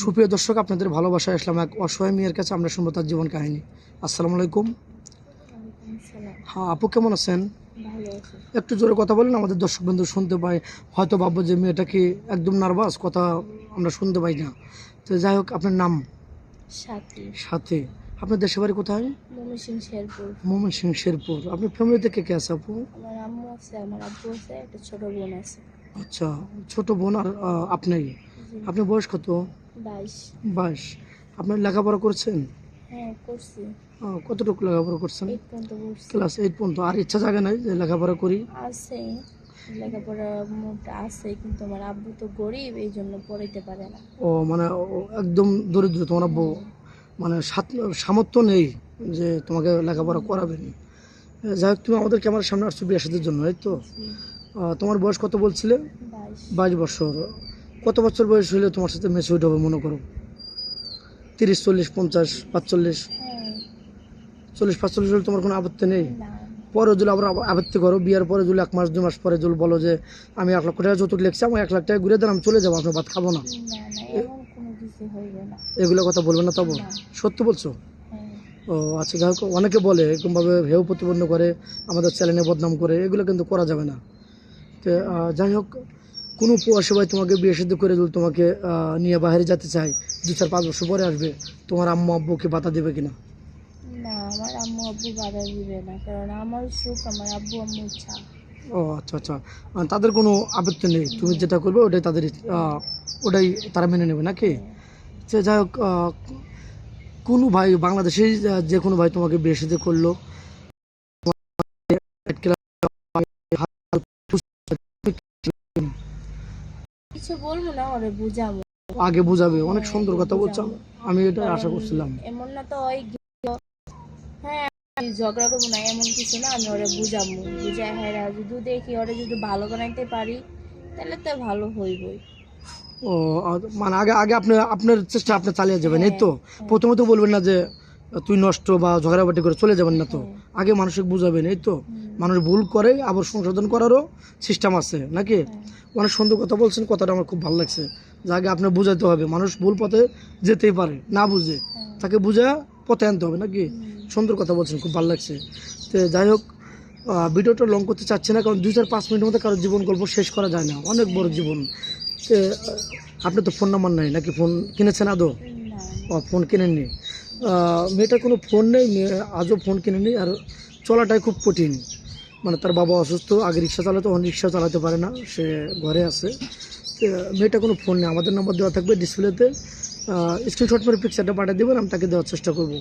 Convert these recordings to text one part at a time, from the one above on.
সুপ্রিয় দর্শক, আপনাদের ভালোবাসায় আসলাম এক অসহায় মেয়ের কাছে। আমরা শুনবো তার জীবন কাহিনী। আসসালামু আলাইকুম। হ্যাঁ আপু, কেমন আছেন? একটু জোরে কথা বলেন, আমাদের দর্শক বন্ধু শুনতে পায়, হয়তো ভাববো যে মেয়েটা কি একদম নার্ভাস, কথা আমরা শুনতে পাই না। তো যাই হোক, আপনার নাম? সাথে। আপনার দেশের বাড়ি কোথায়? ময়মনসিংহ শেরপুর। আপনার ফ্যামিলিতে কে কে আছে আপু? আমার আম্মু আছে, আমার আব্বু আছে, একটা ছোট বোন আছে। আচ্ছা, ছোট বোন আর আপনি। আপনার বয়স কত? 22। 22। আপনার লেখাপড়া করছেন? হ্যাঁ, করছি। কতটুকু লেখাপড়া করছেন? 8 পর্যন্ত করছি। ক্লাস 8 পর্যন্ত। আর ইচ্ছা জাগে নাই যে লেখাপড়া করি? আছে, লেখাপড়া মোট আছে, কিন্তু আমার আব্বু তো গরিব, এই জন্য পড়াইতে পারে না। ও মানে একদম দরিদ্র তোমার আব্বু, মানে সামর্থ্য নেই যে তোমাকে লেখাপড়া করাবেন। যাই হোক, তুমি আমাদের ক্যামেরার সামনে আসছো বিয়ে সাথের জন্য, এই তো? তোমার বয়স কত বলছিলে? 22 বছর। কত বছর বয়স হলে তোমার সাথে ম্যাচিউরড হবে মনে করো? 30, 40, 50, 45? হ্যাঁ। 40, 45 হলে তোমার কোনো আপত্তি নেই? না। পরে যদি আবার আপত্তি করো, বিয়ার পরে যদি 1 মাস 2 মাস পরে যদি বলো যে আমি 1 লক্ষ টাকা যৌতুক লিখছি, আমি 1 লাখ টাকা ঘুরে দেন, আমি চলে যাবো, আপনার ভাত খাবো না, না, এমন কোনো কিছু হইবে না। এগুলো কথা বলবেন না? তবু না। সত্যি বলছো? হ্যাঁ। ও আচ্ছা, যাই হোক, অনেকে বলে এরকমভাবে হেউ প্রতিপন্ন করে, আমাদের চ্যানেলে বদনাম করে, এগুলো কিন্তু করা যাবে না। তো যাই হোক, কোনো প্রবাসী ভাই তোমাকে বিয়ে সিদ্ধ করে যদি তোমাকে নিয়ে বাইরে যেতে চায়, 2-4-5 বছর পরে আসবে, তোমার আম্মু আব্বুকে বাধা দেবে কিনা? না, আমার আম্মু আব্বু বাধা দিবে না, কারণ আমার সুখ আমার আব্বু আম্মু ইচ্ছা। ও আচ্ছা আচ্ছা, তাদের কোনো আপত্তি নেই, তুমি যেটা করবে ওটাই তাদের ওটাই তারা মেনে নেবে নাকি? সে যাই হোক, কোনো ভাই বাংলাদেশে যে কোনো ভাই তোমাকে বিয়ে সাথে করলো, কিছু বলবো না, ওরে বুঝাবো। আগে বুঝাবে? অনেক সুন্দর কথা বলছো, আমি এটা আশা কারণ করছিলাম। এমন না তো ওই হ্যাঁ, আমি ঝগড়া করবো না এমন কিছু না, আমি ওরে বুঝাবো, বুঝাই হ্যাঁ যদি দেখি ওরে যদি ভালো বানাইতে পারি তাহলে তো ভালো হইবই। ও মানে আগে আগে আপনি আপনার চেষ্টা আপনি চালিয়ে যাবেন, এই তো? হ্যাঁ। প্রথমে তো বলবেন না যে তুই নষ্ট বা ঝগড়াবাটি করে চলে যাবেন না তো, আগে মানুষকে বুঝাবেন, এই তো? মানুষ ভুল করে, আবার সংশোধন করারও সিস্টেম আছে নাকি? অনেক সুন্দর কথা বলছেন, কথাটা আমার খুব ভালো লাগছে। যে আগে আপনি বুঝাইতে হবে, মানুষ ভুল পথে যেতেই পারে, না বুঝে তাকে বুঝা পথে আনতে হবে নাকি? সুন্দর কথা বলছেন, খুব ভালো লাগছে। তো যাই হোক, ভিডিওটা লং করতে চাচ্ছি না, কারণ 2-4-5 মিনিটের মধ্যে কারোর জীবন গল্প শেষ করা যায় না, অনেক বড় জীবন। তো আপনি তো ফোন নাম্বার নাই নাকি? ফোন কিনেছেন আদৌ? ফোন কিনেননি? মেয়েটার কোনো ফোন নেই, মেয়ে আজও ফোন কিনেনি, আর চলাটাই খুব কঠিন। মানে তার বাবা অসুস্থ, আগে রিক্সা চালাতো, এখন রিক্সা চালাতে পারে না, সে ঘরে আছে। তো মেয়েটা কোনো ফোন নেই। আমাদের নাম্বার দেওয়া থাকবে ডিসপ্লেতে, স্ক্রিনশট করে পিকচারটা পাঠিয়ে দেবেন, আমি তাকে দেওয়ার চেষ্টা করব।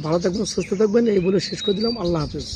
ভালো থাকবেন, সুস্থ থাকবেন, এই বলে শেষ করে দিলাম। আল্লাহ হাফেজ।